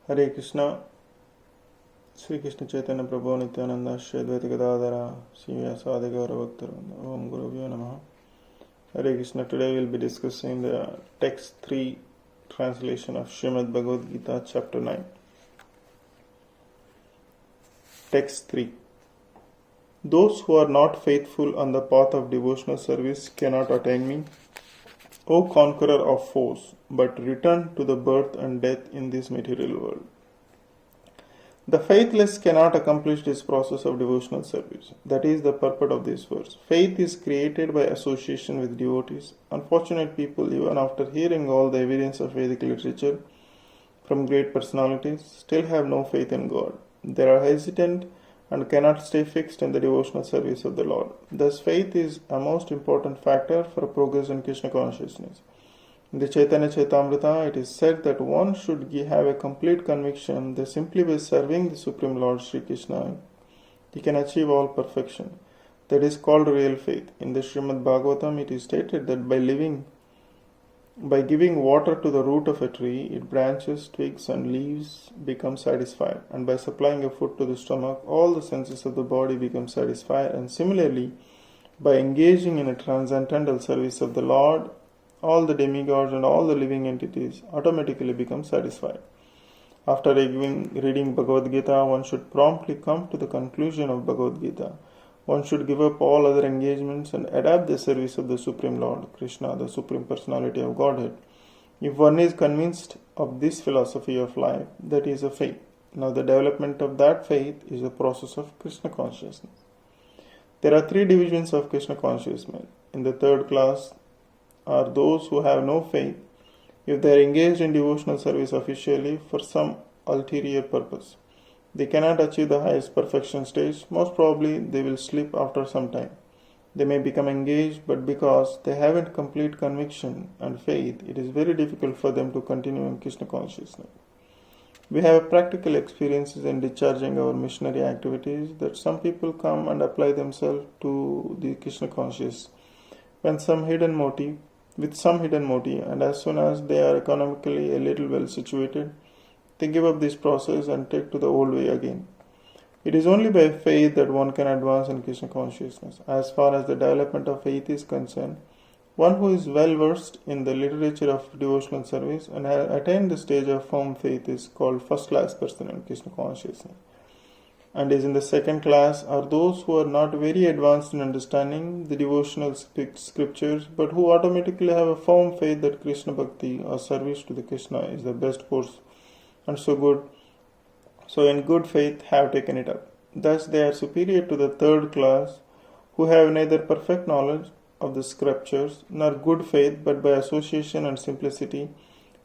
Hare Krishna, Sri Krishna Chaitanya Prabhu Nityananda Shri Advaita Gadadhara Sri Vyasadi Gaura Bhaktarvrinda Om Gurubhyo Namaha. Hare Krishna. Today we will be discussing the text 3 translation of Srimad Bhagavad-Gita chapter 9. Text 3. Those who are not faithful on the path of devotional service cannot attain me, O conqueror of foes, but return to the birth and death in this material world. The faithless cannot accomplish this process of devotional service. That is the purport of this verse. Faith is created by association with devotees. Unfortunate people, even after hearing all the evidence of Vedic literature from great personalities, still have no faith in God. They are hesitant and cannot stay fixed in the devotional service of the Lord. Thus, faith is a most important factor for progress in Krishna consciousness. In the Chaitanya Chaitamrita, it is said that one should have a complete conviction that simply by serving the Supreme Lord Sri Krishna, he can achieve all perfection. That is called real faith. In the Srimad Bhagavatam, it is stated that by giving water to the root of a tree, its branches, twigs and leaves become satisfied, and by supplying a food to the stomach, all the senses of the body become satisfied, and similarly, by engaging in a transcendental service of the Lord, all the demigods and all the living entities automatically become satisfied. After reading Bhagavad-Gita, one should promptly come to the conclusion of Bhagavad-Gita. One should give up all other engagements and adapt the service of the Supreme Lord, Krishna, the Supreme Personality of Godhead. If one is convinced of this philosophy of life, that is a faith. Now the development of that faith is a process of Krishna Consciousness. There are 3 divisions of Krishna Consciousness. In the third class are those who have no faith. If they are engaged in devotional service officially for some ulterior purpose, they cannot achieve the highest perfection stage. Most probably they will slip after some time. They may become engaged, but because they haven't complete conviction and faith, it is very difficult for them to continue in Krishna consciousness. We have practical experiences in discharging our missionary activities that some people come and apply themselves to the Krishna consciousness with some hidden motive, and as soon as they are economically a little well situated, they give up this process and take to the old way again. It is only by faith that one can advance in Krishna consciousness. As far as the development of faith is concerned, one who is well versed in the literature of devotional service and has attained the stage of firm faith is called first class person in Krishna consciousness. And is in the second class are those who are not very advanced in understanding the devotional scriptures, but who automatically have a firm faith that Krishna Bhakti or service to the Krishna is the best course and so in good faith have taken it up. Thus they are superior to the third class, who have neither perfect knowledge of the scriptures nor good faith, but by association and simplicity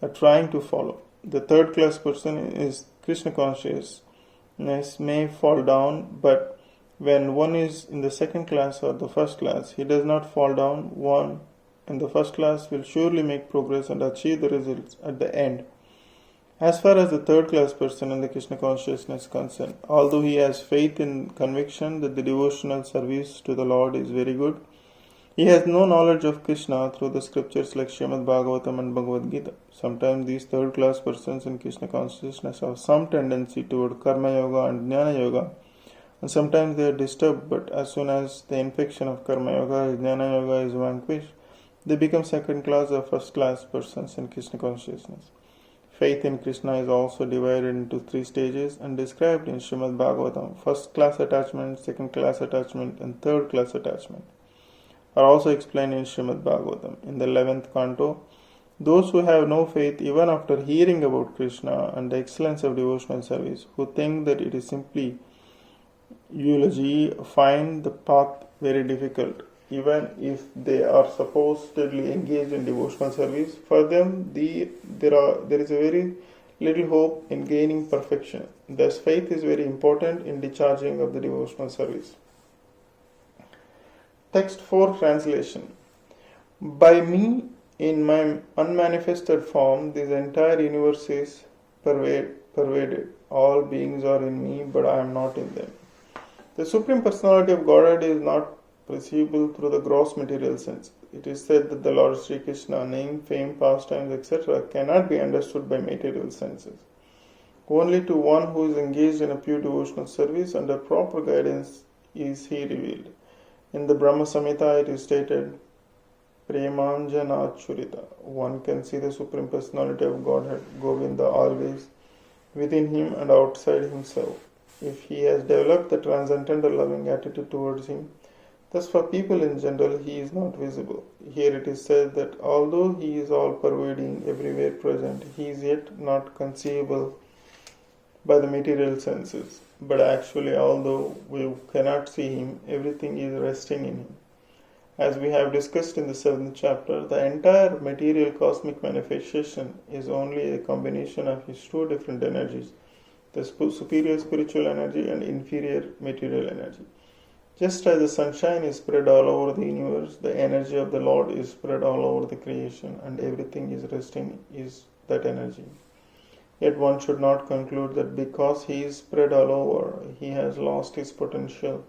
are trying to follow. The third class person is Krishna consciousness may fall down, but when one is in the second class or the first class, he does not fall down. One in the first class will surely make progress and achieve the results at the end. As far as the third class person in the Krishna consciousness is concerned, although he has faith and conviction that the devotional service to the Lord is very good, he has no knowledge of Krishna through the scriptures like Srimad Bhagavatam and Bhagavad-Gita. Sometimes these third class persons in Krishna consciousness have some tendency toward Karma Yoga and Jnana Yoga, and sometimes they are disturbed, but as soon as the infection of Karma Yoga, Jnana Yoga is vanquished, they become second class or first class persons in Krishna consciousness. Faith in Krishna is also divided into 3 stages and described in Srimad Bhagavatam. First class attachment, second class attachment, and third class attachment are also explained in Srimad Bhagavatam. In the 11th canto, those who have no faith even after hearing about Krishna and the excellence of devotional service, who think that it is simply eulogy, find the path very difficult. Even if they are supposedly engaged in devotional service, for them there is a very little hope in gaining perfection. Thus faith is very important in discharging of the devotional service. Text 4 translation. By me, in my unmanifested form, this entire universe is pervaded. All beings are in me, but I am not in them. The Supreme Personality of Godhead is not perceivable through the gross material sense. It is said that the Lord Sri Krishna, name, fame, pastimes, etc. cannot be understood by material senses. Only to one who is engaged in a pure devotional service under proper guidance is he revealed. In the Brahma Samhita it is stated, Premanjanachurita. One can see the Supreme Personality of Godhead, Govinda, always within him and outside himself, if he has developed the transcendental loving attitude towards him. Thus, for people in general, he is not visible. Here it is said that although he is all pervading, everywhere present, he is yet not conceivable by the material senses. But actually, although we cannot see him, everything is resting in him. As we have discussed in the 7th chapter, the entire material cosmic manifestation is only a combination of his two different energies, the superior spiritual energy and inferior material energy. Just as the sunshine is spread all over the universe, the energy of the Lord is spread all over the creation, and everything is resting is that energy. Yet one should not conclude that because he is spread all over, he has lost his potential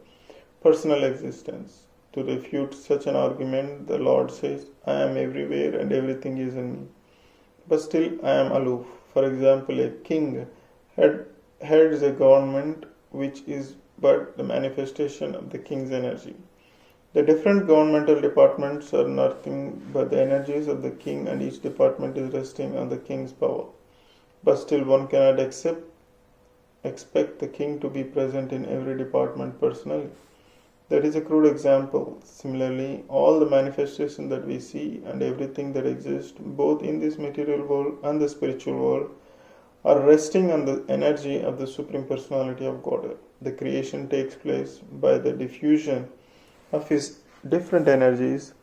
personal existence. To refute such an argument, the Lord says, I am everywhere and everything is in me. But still I am aloof. For example, a king heads a government which is but the manifestation of the king's energy. The different governmental departments are nothing but the energies of the king, and each department is resting on the king's power. But still one cannot expect the king to be present in every department personally. That is a crude example. Similarly, all the manifestations that we see and everything that exists, both in this material world and the spiritual world, are resting on the energy of the Supreme Personality of Godhead. The creation takes place by the diffusion of his different energies,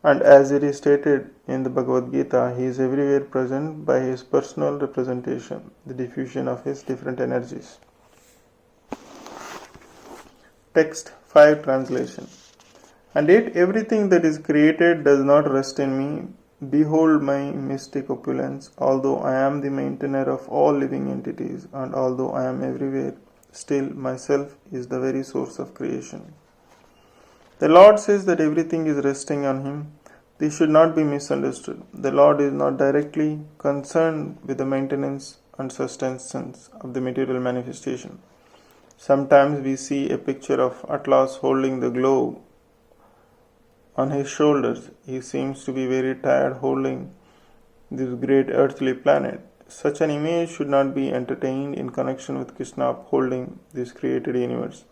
and as it is stated in the Bhagavad-Gita, he is everywhere present by his personal representation, the diffusion of his different energies. Text 5 translation. And yet everything that is created does not rest in me. Behold my mystic opulence. Although I am the maintainer of all living entities, and although I am everywhere, still myself is the very source of creation. The Lord says that everything is resting on him. This should not be misunderstood. The Lord is not directly concerned with the maintenance and sustenance of the material manifestation. Sometimes we see a picture of Atlas holding the globe on his shoulders. He seems to be very tired holding this great earthly planet. Such an image should not be entertained in connection with Krishna upholding this created universe.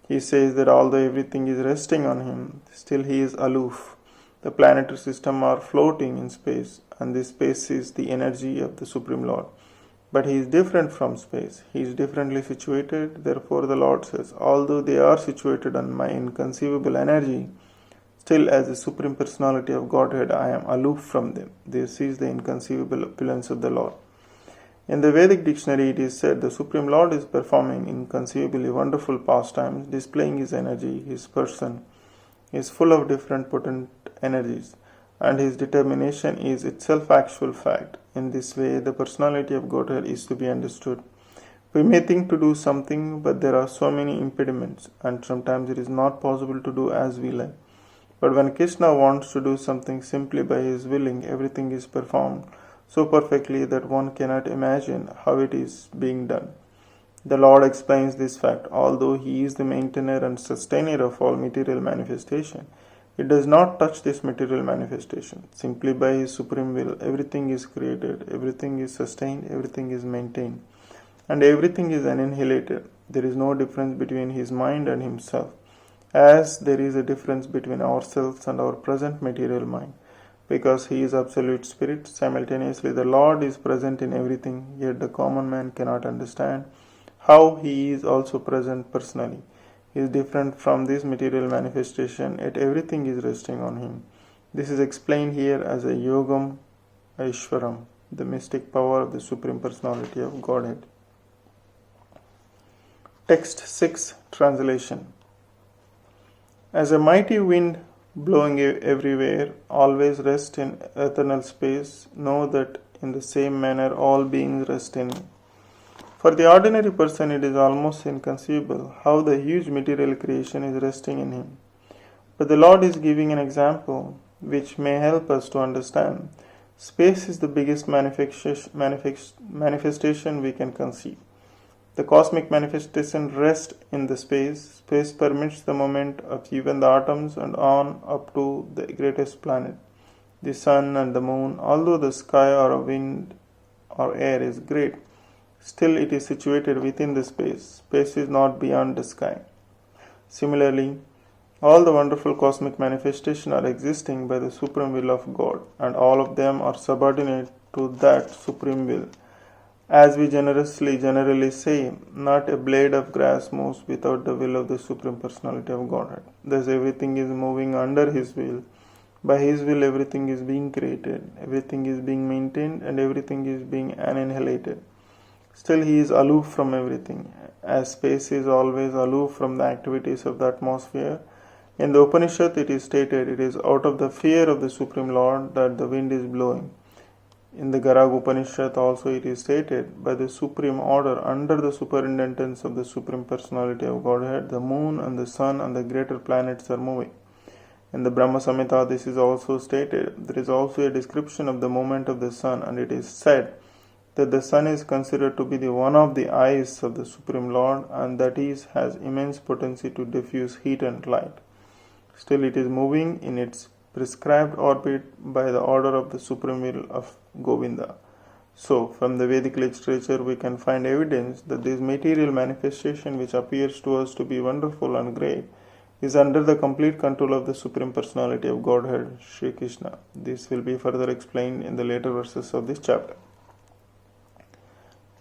He says that although everything is resting on him, still he is aloof. The planetary system are floating in space, and this space is the energy of the Supreme Lord. But he is different from space. He is differently situated. Therefore the Lord says, although they are situated on my inconceivable energy, still as the Supreme Personality of Godhead, I am aloof from them. This is the inconceivable opulence of the Lord. In the Vedic dictionary it is said, the Supreme Lord is performing inconceivably wonderful pastimes, displaying his energy, his person is full of different potent energies, and his determination is itself actual fact. In this way, the personality of Godhead is to be understood. We may think to do something, but there are so many impediments, and sometimes it is not possible to do as we like. But when Krishna wants to do something, simply by his willing, everything is performed so perfectly that one cannot imagine how it is being done. The Lord explains this fact. Although he is the maintainer and sustainer of all material manifestation, it does not touch this material manifestation. Simply by his supreme will, everything is created, everything is sustained, everything is maintained, and everything is annihilated. There is no difference between his mind and himself, as there is a difference between ourselves and our present material mind. Because he is absolute spirit, simultaneously the Lord is present in everything, yet the common man cannot understand how he is also present personally. He is different from this material manifestation, yet everything is resting on him. This is explained here as a Yogam Aishwaram, the mystic power of the Supreme Personality of Godhead. Text 6 translation. As a mighty wind blowing everywhere always rests in eternal space, know that in the same manner all beings rest in me. For the ordinary person it is almost inconceivable how the huge material creation is resting in him. But the Lord is giving an example which may help us to understand. Space is the biggest manifestation we can conceive. The cosmic manifestation rests in the space. Space permits the movement of even the atoms and on up to the greatest planet, the sun and the moon. Although the sky or wind or air is great, still it is situated within the space. Space is not beyond the sky. Similarly, all the wonderful cosmic manifestations are existing by the supreme will of God, and all of them are subordinate to that supreme will. As we generally say, not a blade of grass moves without the will of the Supreme Personality of Godhead. Thus everything is moving under His will. By His will everything is being created, everything is being maintained, and everything is being annihilated. Still He is aloof from everything, as space is always aloof from the activities of the atmosphere. In the Upanishad it is stated, it is out of the fear of the Supreme Lord that the wind is blowing. In the Garag Upanishad also it is stated, by the supreme order, under the superintendence of the Supreme Personality of Godhead, the moon and the sun and the greater planets are moving. In the Brahma Samhita this is also stated. There is also a description of the movement of the sun, and it is said that the sun is considered to be the one of the eyes of the Supreme Lord, and that is has immense potency to diffuse heat and light. Still it is moving in its prescribed orbit by the order of the supreme will of Govinda. So, from the Vedic literature we can find evidence that this material manifestation, which appears to us to be wonderful and great, is under the complete control of the Supreme Personality of Godhead, Sri Krishna. This will be further explained in the later verses of this chapter.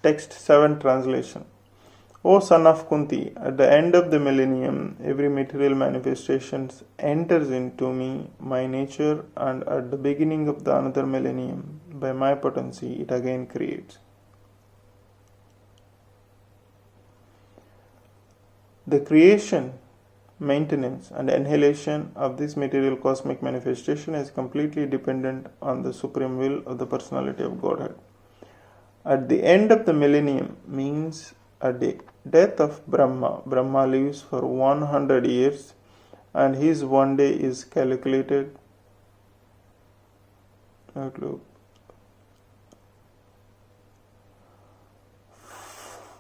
Text 7 translation. O son of Kunti, at the end of the millennium, every material manifestation enters into me, my nature, and at the beginning of the another millennium, by my potency, it again creates. The creation, maintenance, and annihilation of this material cosmic manifestation is completely dependent on the supreme will of the Personality of Godhead. At the end of the millennium means at the death of Brahma lives for 100 years, and his one day is calculated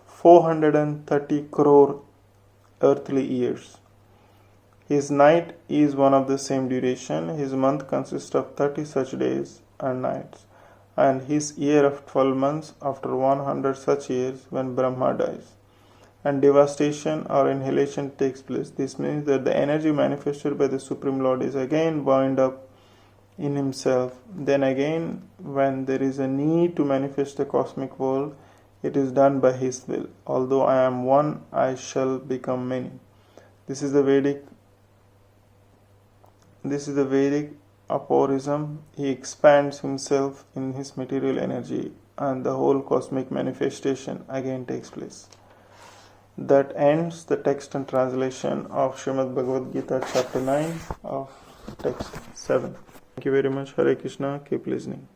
430 crore earthly years. His night is one of the same duration. His month consists of 30 such days and nights, and his year of 12 months after 100 such years when Brahma dies, and devastation or annihilation takes place. This means that the energy manifested by the Supreme Lord is again bound up in Himself. Then again, when there is a need to manifest the cosmic world, it is done by His will. Although I am one, I shall become many. This is the Vedic aphorism. He expands himself in his material energy, and the whole cosmic manifestation again takes place. That ends the text and translation of Srimad Bhagavad-Gita chapter 9 of text 7. Thank you very much. Hare Krishna. Keep listening.